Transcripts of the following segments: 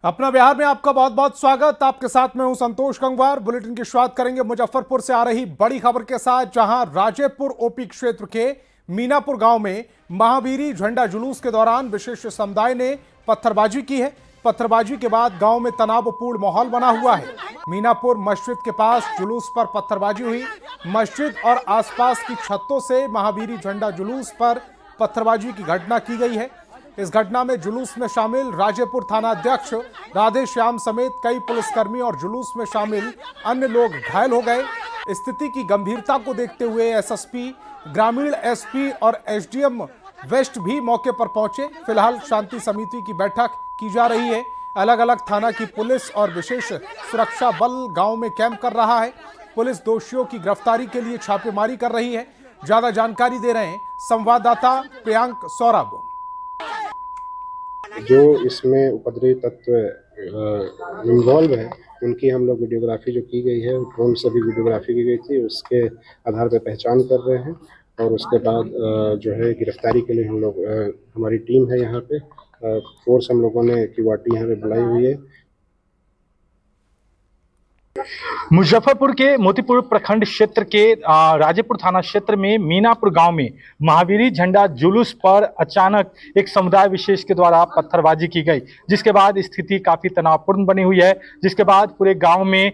अपना बिहार में आपका बहुत बहुत स्वागत। आपके साथ में हूं संतोष गंगवार। बुलेटिन की शुरुआत करेंगे मुजफ्फरपुर से आ रही बड़ी खबर के साथ, जहां राजेपुर ओपी क्षेत्र के मीनापुर गांव में महावीरी झंडा जुलूस के दौरान विशिष्ट समुदाय ने पत्थरबाजी की है। पत्थरबाजी के बाद गांव में तनावपूर्ण माहौल बना हुआ है। मीनापुर मस्जिद के पास जुलूस पर पत्थरबाजी हुई। मस्जिद और आसपास की छतों से महावीरी झंडा जुलूस पर पत्थरबाजी की घटना की गई है। इस घटना में जुलूस में शामिल राजेपुर थाना अध्यक्ष राधे श्याम समेत कई पुलिसकर्मी और जुलूस में शामिल अन्य लोग घायल हो गए। स्थिति की गंभीरता को देखते हुए एसएसपी, ग्रामीण एसपी और एसडीएम वेस्ट भी मौके पर पहुंचे। फिलहाल शांति समिति की बैठक की जा रही है। अलग अलग थाना की पुलिस और विशेष सुरक्षा बल गांव में कैंप कर रहा है। पुलिस दोषियों की गिरफ्तारी के लिए छापेमारी कर रही है। ज्यादा जानकारी दे रहे हैं संवाददाता प्रियांक सौरभ। जो इसमें उपद्रवी तत्व इन्वॉल्व है उनकी हम लोग वीडियोग्राफी जो की गई है, ड्रोन से भी वीडियोग्राफी की गई थी, उसके आधार पर पहचान कर रहे हैं और उसके बाद जो है गिरफ्तारी के लिए हम लोग हमारी टीम है यहाँ पे, फोर्स हम लोगों ने क्यूआरटी यहाँ पे बुलाई हुई है। मुजफ्फरपुर के मोतीपुर प्रखंड क्षेत्र के राजेपुर थाना क्षेत्र में मीनापुर गांव में महावीरी झंडा जुलूस पर अचानक एक समुदाय विशेष के द्वारा पत्थरबाजी की गई, जिसके बाद स्थिति काफी तनावपूर्ण बनी हुई है। जिसके बाद पूरे गांव में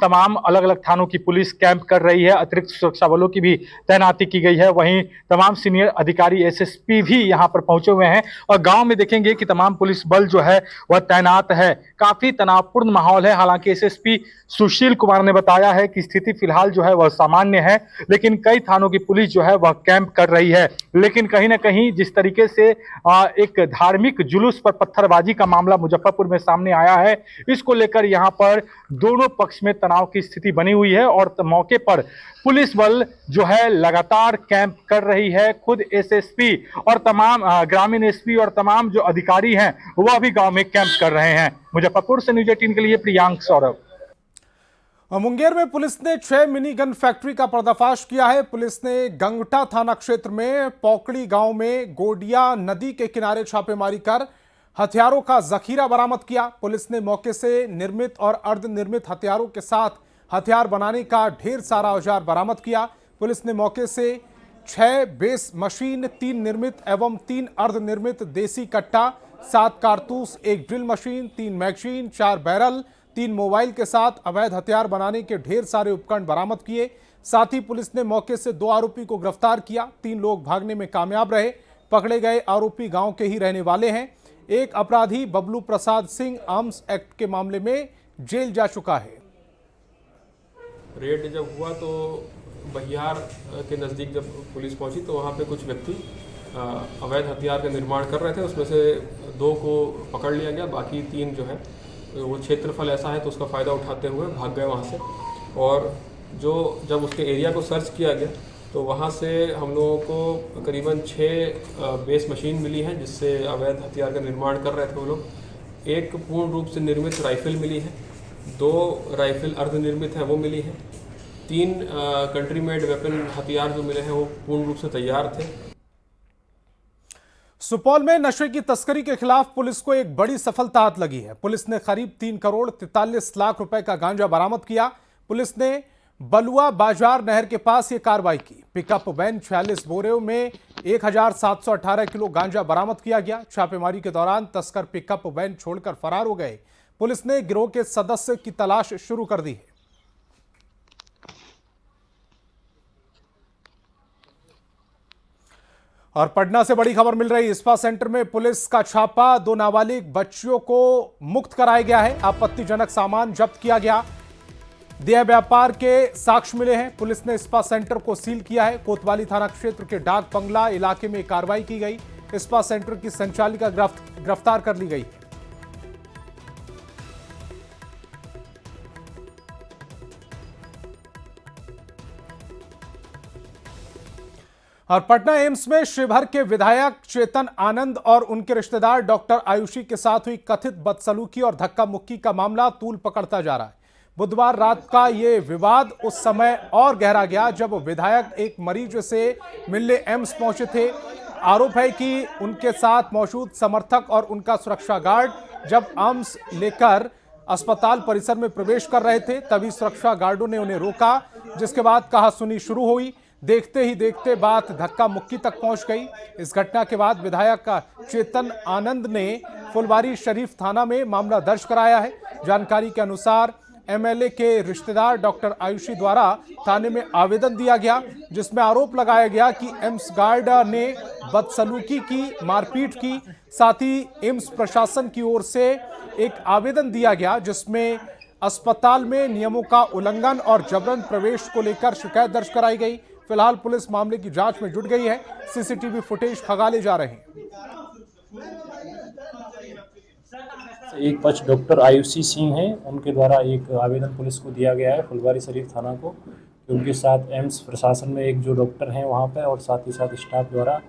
तमाम अलग अलग थानों की पुलिस कैंप कर रही है। अतिरिक्त सुरक्षा बलों की भी तैनाती की गई है। वहीं तमाम सीनियर अधिकारी एसएसपी भी यहाँ पर पहुंचे हुए हैं और गाँव में देखेंगे कि तमाम पुलिस बल जो है वह तैनात है। काफी तनावपूर्ण माहौल है। हालांकि एसएसपी सुशील कुमार ने बताया है कि स्थिति फिलहाल जो है वह सामान्य है, लेकिन कई थानों की पुलिस जो है वह कैंप कर रही है। लेकिन कहीं ना कहीं जिस तरीके से एक धार्मिक जुलूस पर पत्थरबाजी का मामला मुजफ्फरपुर में सामने आया है, इसको लेकर यहां पर दोनों पक्ष में तनाव की स्थिति बनी हुई है और मौके पर पुलिस बल जो है लगातार कैंप कर रही है। खुद एसएसपी और तमाम ग्रामीण एसपी और तमाम जो अधिकारी हैं वह भी गांव में कैंप कर रहे हैं। मुजफ्फरपुर से न्यूज 18 के लिए प्रियांक सौरभ। मुंगेर में पुलिस ने 6 मिनी गन फैक्ट्री का पर्दाफाश किया है। पुलिस ने गंगटा थाना क्षेत्र में पौकड़ी गांव में गोडिया नदी के किनारे छापेमारी कर हथियारों का जखीरा बरामद किया। पुलिस ने मौके से निर्मित और अर्धनिर्मित हथियारों के साथ हथियार बनाने का ढेर सारा औजार बरामद किया। पुलिस ने मौके से 6 बेस मशीन, 3 निर्मित एवं 3 अर्धनिर्मित देसी कट्टा, 7 कारतूस, 1 drill machine, 3 magazine, 4 barrel, 3 mobile के साथ अवैध हथियार बनाने के ढेर सारे उपकरण बरामद किए। साथ ही पुलिस ने मौके से 2 आरोपी को गिरफ्तार किया। 3 लोग भागने में कामयाब रहे। पकड़े गए आरोपी गांव के ही रहने वाले हैं। एक अपराधी बबलू प्रसाद सिंह आर्म्स एक्ट के मामले में जेल जा चुका है। रेड जब हुआ तो बहियार के नज़दीक जब पुलिस पहुंची तो वहां पे कुछ व्यक्ति अवैध हथियार का निर्माण कर रहे थे। उसमें से 2 को पकड़ लिया गया। बाकी 3 जो है वो क्षेत्रफल ऐसा है तो उसका फ़ायदा उठाते हुए भाग गए वहाँ से। और जब उसके एरिया को सर्च किया गया तो वहाँ से हम लोगों को करीबन 6 बेस मशीन मिली हैं जिससे अवैध हथियार का निर्माण कर रहे थे वो लोग। 1 पूर्ण रूप से निर्मित राइफल मिली है, 2 राइफल अर्धनिर्मित हैं वो मिली है, 3 कंट्री मेड वेपन हथियार जो मिले हैं वो पूर्ण रूप से तैयार थे। सुपौल में नशे की तस्करी के खिलाफ पुलिस को एक बड़ी सफलता हाथ लगी है। पुलिस ने करीब 3 करोड़ 43 लाख रुपए का गांजा बरामद किया। पुलिस ने बलुआ बाजार नहर के पास यह कार्रवाई की। पिकअप वैन 46 बोरे में 1718 किलो गांजा बरामद किया गया। छापेमारी के दौरान तस्कर पिकअप वैन छोड़कर फरार हो गए। पुलिस ने गिरोह के सदस्य की तलाश शुरू कर दी है। और पटना से बड़ी खबर मिल रही है। स्पा सेंटर में पुलिस का छापा, 2 नाबालिग बच्चियों को मुक्त कराया गया है। आपत्तिजनक सामान जब्त किया गया। देह व्यापार के साक्ष्य मिले हैं। पुलिस ने स्पा सेंटर को सील किया है। कोतवाली थाना क्षेत्र के डाक बंगला इलाके में कार्रवाई की गई। स्पा सेंटर की संचालिका गिरफ्तार कर ली गई। और पटना एम्स में शिवहर के विधायक चेतन आनंद और उनके रिश्तेदार डॉक्टर आयुषी के साथ हुई कथित बदसलूकी और धक्का मुक्की का मामला तूल पकड़ता जा रहा है। बुधवार रात का यह विवाद उस समय और गहरा गया जब विधायक एक मरीज से मिलने एम्स पहुंचे थे। आरोप है कि उनके साथ मौजूद समर्थक और उनका सुरक्षा गार्ड जब आर्म्स लेकर अस्पताल परिसर में प्रवेश कर रहे थे तभी सुरक्षा गार्डों ने उन्हें रोका, जिसके बाद कहासुनी शुरू हुई। देखते ही देखते बात धक्का मुक्की तक पहुंच गई। इस घटना के बाद विधायक चेतन आनंद ने फुलवारी शरीफ थाना में मामला दर्ज कराया है। जानकारी के अनुसार एमएलए के रिश्तेदार डॉक्टर आयुषी द्वारा थाने में आवेदन दिया गया, जिसमें आरोप लगाया गया कि एम्स गार्ड ने बदसलूकी की, मारपीट की। साथ ही एम्स प्रशासन की ओर से एक आवेदन दिया गया जिसमें अस्पताल में नियमों का उल्लंघन और जबरन प्रवेश को लेकर शिकायत दर्ज कराई गई। फिलहाल पुलिस मामले की जांच में जुट गई है। सीसीटीवी फुटेज खंगाले जा रहे हैं। एक पक्ष डॉक्टर आयुषी सिंह हैं, उनके द्वारा एक आवेदन पुलिस को दिया गया है फुलवारी शरीफ थाना को कि उनके साथ एम्स प्रशासन में एक जो डॉक्टर हैं वहाँ पे और साथ ही साथ स्टाफ द्वारा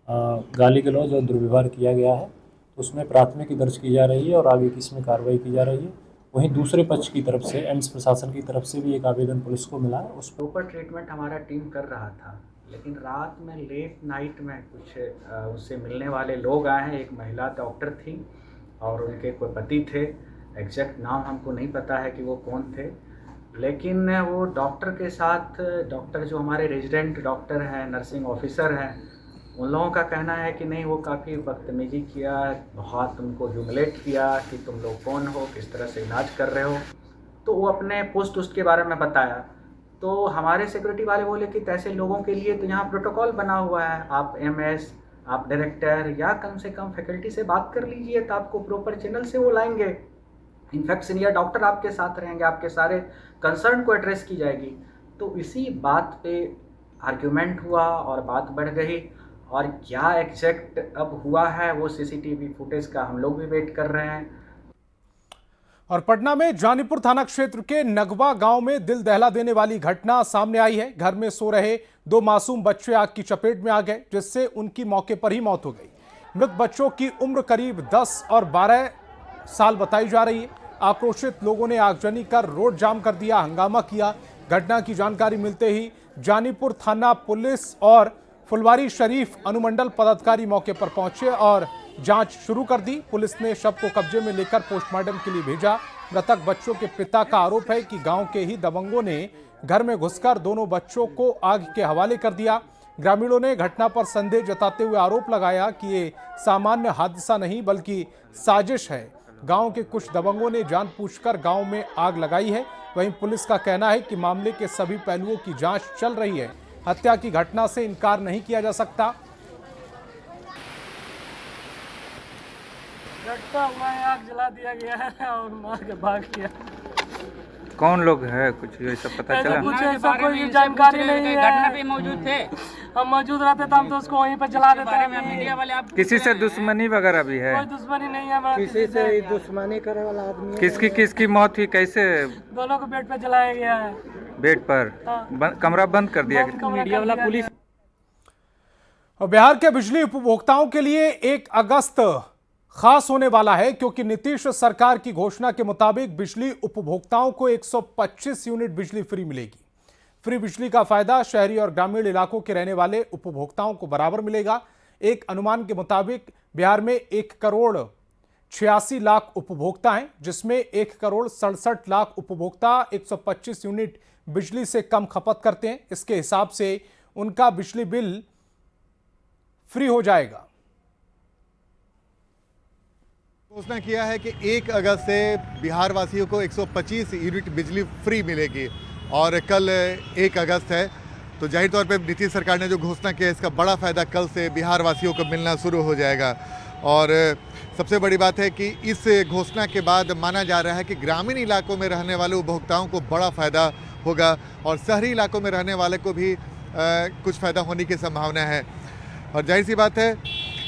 गाली गलौज और दुर्व्यवहार किया गया है, तो उसमें प्राथमिकी दर्ज की जा रही है और आगे की इसमें कार्रवाई की जा रही है। वहीं दूसरे पक्ष की तरफ से एम्स प्रशासन की तरफ से भी एक आवेदन पुलिस को मिला है। उस प्रॉपर ट्रीटमेंट हमारा टीम कर रहा था, लेकिन रात में लेट नाइट में कुछ उससे मिलने वाले लोग आए हैं। एक महिला डॉक्टर थी और उनके कोई पति थे, एग्जैक्ट नाम हमको नहीं पता है कि वो कौन थे, लेकिन वो डॉक्टर के साथ, डॉक्टर जो हमारे रेजिडेंट डॉक्टर हैं, नर्सिंग ऑफिसर हैं, उन लोगों का कहना है कि नहीं वो काफ़ी बदतमीजी किया, बहुत उनको ह्यूमिलेट किया कि तुम लोग कौन हो, किस तरह से इलाज कर रहे हो। तो वो अपने पोस्ट उसके बारे में बताया, तो हमारे सिक्योरिटी वाले बोले कि ऐसे लोगों के लिए तो यहाँ प्रोटोकॉल बना हुआ है, आप एमएस, आप डायरेक्टर या कम से कम फैकल्टी से बात कर लीजिए तो आपको प्रॉपर चैनल से वो लाएंगे। इनफैक्ट सीनियर डॉक्टर आपके साथ रहेंगे, आपके सारे कंसर्न को एड्रेस की जाएगी। तो इसी बात पे आर्ग्यूमेंट हुआ और बात बढ़ गई, और क्या एग्जैक्ट अब हुआ है वो सीसीटीवी फुटेज का हम लोग भी वेट कर रहे हैं। और पटना में जानीपुर थाना क्षेत्र के नगवा गांव में दिल दहला देने वाली घटना सामने आई है। घर में सो रहे दो मासूम बच्चे आग की चपेट में आ गए, जिससे उनकी मौके पर ही मौत हो गई। मृत बच्चों की उम्र करीब 10 और 12 साल बताई जा रही है। आक्रोशित लोगों ने आगजनी कर रोड जाम कर दिया, हंगामा किया। घटना की जानकारी मिलते ही जानीपुर थाना पुलिस और फुलवारी शरीफ अनुमंडल पदाधिकारी मौके पर पहुंचे और जांच शुरू कर दी। पुलिस ने शव को कब्जे में लेकर पोस्टमार्टम के लिए भेजा। मृतक बच्चों के पिता का आरोप है कि गांव के ही दबंगों ने घर में घुसकर दोनों बच्चों को आग के हवाले कर दिया। ग्रामीणों ने घटना पर संदेह जताते हुए आरोप लगाया कि ये सामान्य हादसा नहीं बल्कि साजिश है। गांव के कुछ दबंगों ने जानबूझकर गांव में आग लगाई है। वहीं पुलिस का कहना है कि मामले के सभी पहलुओं की जांच चल रही है। हत्या की घटना से इनकार नहीं किया जा सकता। घटना हुआ है, आग जला दिया गया है और मार के भाग गया। कौन लोग है, कुछ ऐसा पता चला? कुछ ऐसा कोई जानकारी नहीं है। घटना पे मौजूद थे, हम मौजूद रहते तो हम तो उसको वहीं पर जला देते हैं। मीडिया वाले आप किसी से दुश्मनी वगैरह भी है? कोई दुश्मनी नहीं है हमारा किसी से। दुश्मनी करे वाला आदमी किसकी मौत हुई, कैसे? दोनों को बेड पे जलाया गया है। बेड पर कमरा बंद कर दिया गया। मीडिया वाला पुलिस। और बिहार के बिजली उपभोक्ताओं के लिए 1 अगस्त खास होने वाला है, क्योंकि नीतीश सरकार की घोषणा के मुताबिक बिजली उपभोक्ताओं को 125 यूनिट बिजली फ्री मिलेगी। फ्री बिजली का फायदा शहरी और ग्रामीण इलाकों के रहने वाले उपभोक्ताओं को बराबर मिलेगा। एक अनुमान के मुताबिक बिहार में 1 करोड़ 86 लाख उपभोक्ता हैं, जिसमें 1 करोड़ 67 लाख उपभोक्ता 125 यूनिट बिजली से कम खपत करते हैं। इसके हिसाब से उनका बिजली बिल फ्री हो जाएगा। घोषणा किया है कि 1 अगस्त से बिहार वासियों को 125 यूनिट बिजली फ्री मिलेगी और कल 1 अगस्त है, तो जाहिर तौर पे नीतीश सरकार ने जो घोषणा किया है इसका बड़ा फ़ायदा कल से बिहार वासियों को मिलना शुरू हो जाएगा। और सबसे बड़ी बात है कि इस घोषणा के बाद माना जा रहा है कि ग्रामीण इलाकों में रहने वाले उपभोक्ताओं को बड़ा फ़ायदा होगा और शहरी इलाकों में रहने वाले को भी कुछ फ़ायदा होने की संभावना है। और जाहिर सी बात है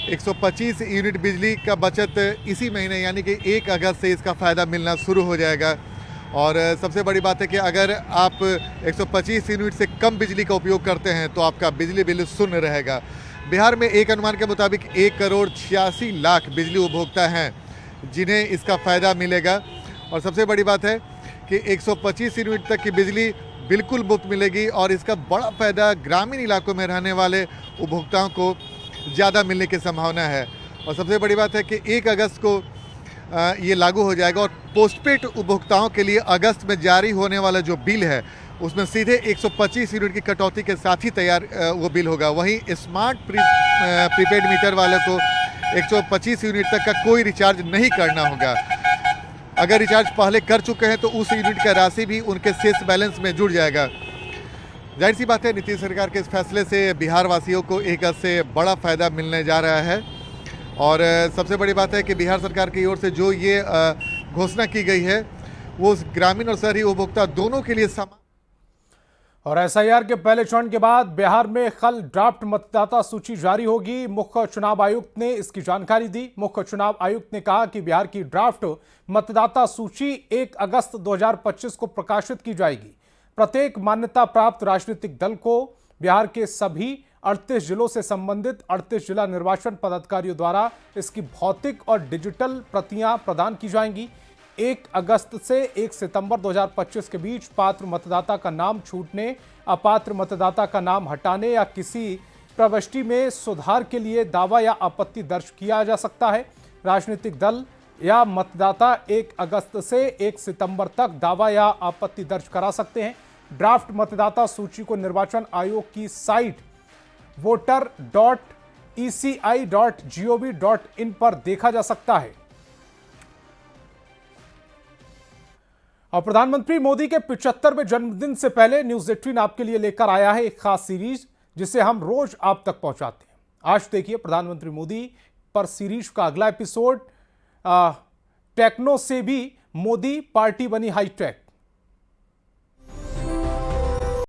125 यूनिट बिजली का बचत इसी महीने यानी कि 1 अगस्त से इसका फ़ायदा मिलना शुरू हो जाएगा। और सबसे बड़ी बात है कि अगर आप 125 यूनिट से कम बिजली का उपयोग करते हैं तो आपका बिजली बिल शून्य रहेगा। बिहार में एक अनुमान के मुताबिक 1 करोड़ 86 लाख बिजली उपभोक्ता हैं जिन्हें इसका फ़ायदा मिलेगा। और सबसे बड़ी बात है कि 125 यूनिट तक की बिजली बिल्कुल मुफ्त मिलेगी और इसका बड़ा फ़ायदा ग्रामीण इलाकों में रहने वाले उपभोक्ताओं को ज़्यादा मिलने की संभावना है। और सबसे बड़ी बात है कि 1 अगस्त को ये लागू हो जाएगा और पोस्टपेड उपभोक्ताओं के लिए अगस्त में जारी होने वाला जो बिल है उसमें सीधे 125 यूनिट की कटौती के साथ ही तैयार वो बिल होगा। वहीं स्मार्ट प्रीपेड मीटर वालों को 125 यूनिट तक का कोई रिचार्ज नहीं करना होगा। अगर रिचार्ज पहले कर चुके हैं तो उस यूनिट का राशि भी उनके शेष बैलेंस में जुड़ जाएगा। जाहिर सी बात है, नीतीश सरकार के इस फैसले से बिहार वासियों को 1 अगस्त से बड़ा फ़ायदा मिलने जा रहा है। और सबसे बड़ी बात है कि बिहार सरकार की ओर से जो ये घोषणा की गई है वो ग्रामीण और शहरी उपभोक्ता दोनों के लिए समान। और एसआईआर के पहले चरण के बाद बिहार में कल ड्राफ्ट मतदाता सूची जारी होगी। मुख्य चुनाव आयुक्त ने इसकी जानकारी दी। मुख्य चुनाव आयुक्त ने कहा कि बिहार की ड्राफ्ट मतदाता सूची 1 अगस्त 2025 को प्रकाशित की जाएगी। प्रत्येक मान्यता प्राप्त राजनीतिक दल को बिहार के सभी 38 जिलों से संबंधित 38 जिला निर्वाचन पदाधिकारियों द्वारा इसकी भौतिक और डिजिटल प्रतियां प्रदान की जाएंगी। 1 अगस्त से 1 सितंबर 2025 के बीच पात्र मतदाता का नाम छूटने, अपात्र मतदाता का नाम हटाने या किसी प्रविष्टि में सुधार के लिए दावा या आपत्ति दर्ज किया जा सकता है। राजनीतिक दल या मतदाता 1 अगस्त से 1 सितंबर तक दावा या आपत्ति दर्ज करा सकते हैं। ड्राफ्ट मतदाता सूची को निर्वाचन आयोग की साइट voter.eci.gov.in पर देखा जा सकता है। और प्रधानमंत्री मोदी के 75वें जन्मदिन से पहले न्यूज 18 आपके लिए लेकर आया है एक खास सीरीज जिसे हम रोज आप तक पहुंचाते हैं। आज देखिए प्रधानमंत्री मोदी पर सीरीज का अगला एपिसोड, टेक्नो से भी मोदी पार्टी बनी हाईटेक।